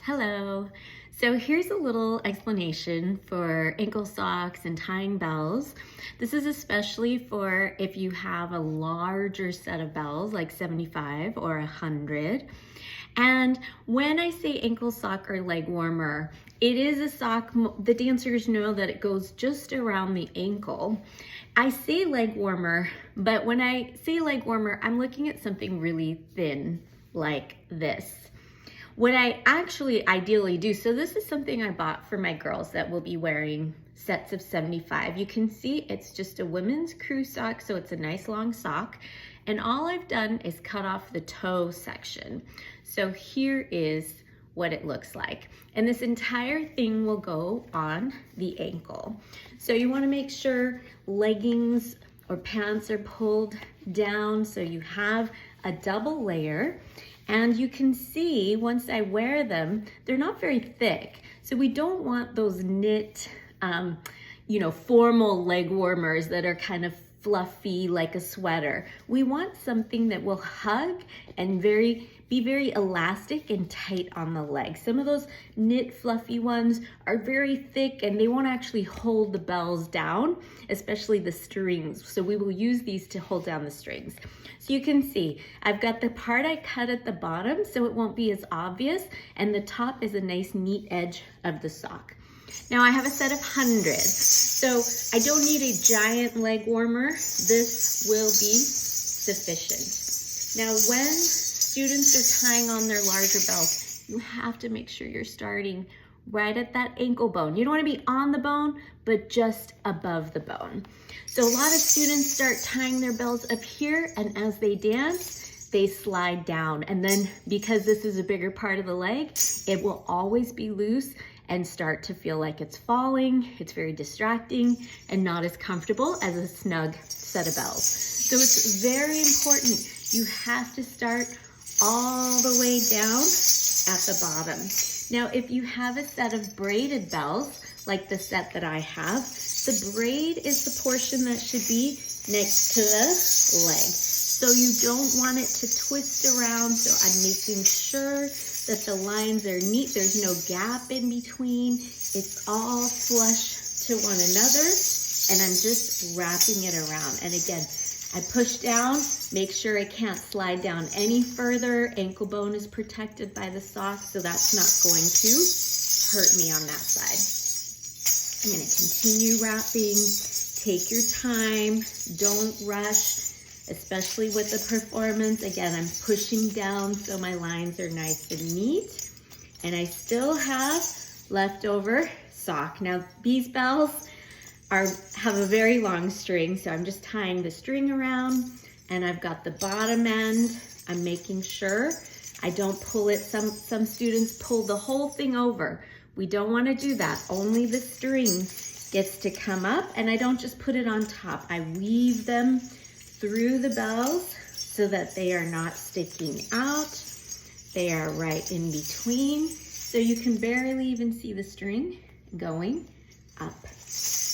Hello. So here's a little explanation for ankle socks and tying bells. This is especially for if you have a larger set of bells, like 75 or 100. And when I say ankle sock or leg warmer, it is a sock, the dancers know that it goes just around the ankle. I say leg warmer, but when I say leg warmer, I'm looking at something really thin like this. What I actually ideally do, so this is something I bought for my girls that will be wearing sets of 75. You can see it's just a women's crew sock, so it's a nice long sock. And all I've done is cut off the toe section. So here is what it looks like. And this entire thing will go on the ankle. So you wanna make sure leggings or pants are pulled down so you have a double layer. And you can see once I wear them, they're not very thick. So we don't want those knit, formal leg warmers that are kind of fluffy like a sweater. We want something that will hug and be very elastic and tight on the leg. Some of those knit fluffy ones are very thick and they won't actually hold the bells down, especially the strings. So we will use these to hold down the strings. So you can see, I've got the part I cut at the bottom so it won't be as obvious, and the top is a nice neat edge of the sock. Now I have a set of 100, so I don't need a giant leg warmer. This will be sufficient. Now when students are tying on their larger belts, you have to make sure you're starting right at that ankle bone. You don't want to be on the bone, but just above the bone. So a lot of students start tying their bells up here, and as they dance, they slide down. And then because this is a bigger part of the leg, it will always be loose and start to feel like it's falling. It's very distracting and not as comfortable as a snug set of bells. So it's very important. You have to start all the way down at the bottom. Now, if you have a set of braided bells, like the set that I have, the braid is the portion that should be next to the leg. So you don't want it to twist around, so I'm making sure that the lines are neat. There's no gap in between. It's all flush to one another, and I'm just wrapping it around. And again, I push down, make sure it can't slide down any further. Ankle bone is protected by the sock, so that's not going to hurt me on that side. I'm gonna continue wrapping. Take your time, don't rush, especially with the performance. Again, I'm pushing down so my lines are nice and neat. And I still have leftover sock. Now these bells have a very long string, so I'm just tying the string around, and I've got the bottom end. I'm making sure I don't pull it. Some students pull the whole thing over. We don't want to do that. Only the string gets to come up, and I don't just put it on top. I weave them through the bells so that they are not sticking out. They are right in between, so you can barely even see the string going up.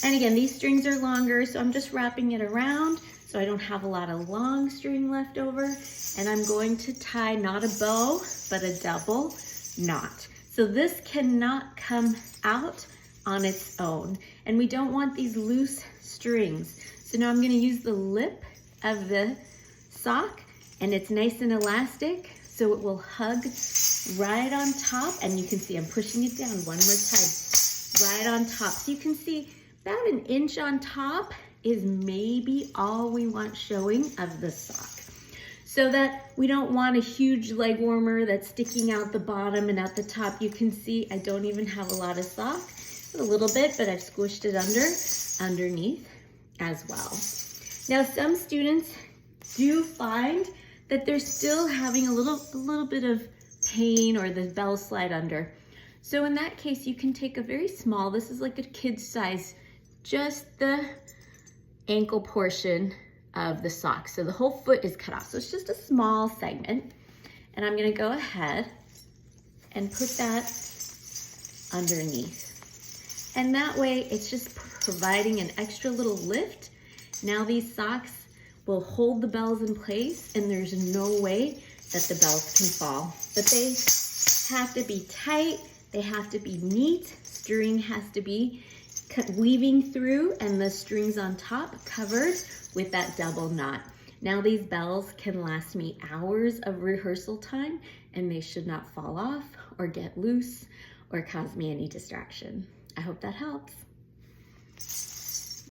And again, these strings are longer, so I'm just wrapping it around so I don't have a lot of long string left over. And I'm going to tie not a bow, but a double knot. So this cannot come out on its own. And we don't want these loose strings. So now I'm gonna use the lip of the sock, and it's nice and elastic, so it will hug right on top. And you can see I'm pushing it down one more time, right on top. So you can see about an inch on top is maybe all we want showing of the sock. So that we don't want a huge leg warmer that's sticking out the bottom and out the top. You can see I don't even have a lot of sock, a little bit, but I've squished it underneath as well. Now some students do find that they're still having a little bit of pain, or the bell slide under. So in that case, you can take a very small, this is like a kid's size, just the ankle portion of the sock. So the whole foot is cut off. So it's just a small segment. And I'm gonna go ahead and put that underneath. And that way it's just providing an extra little lift. Now these socks will hold the bells in place, and there's no way that the bells can fall. But they have to be tight, they have to be neat, string has to be weaving through, and the strings on top covered with that double knot. Now these bells can last me hours of rehearsal time, and they should not fall off or get loose or cause me any distraction. I hope that helps.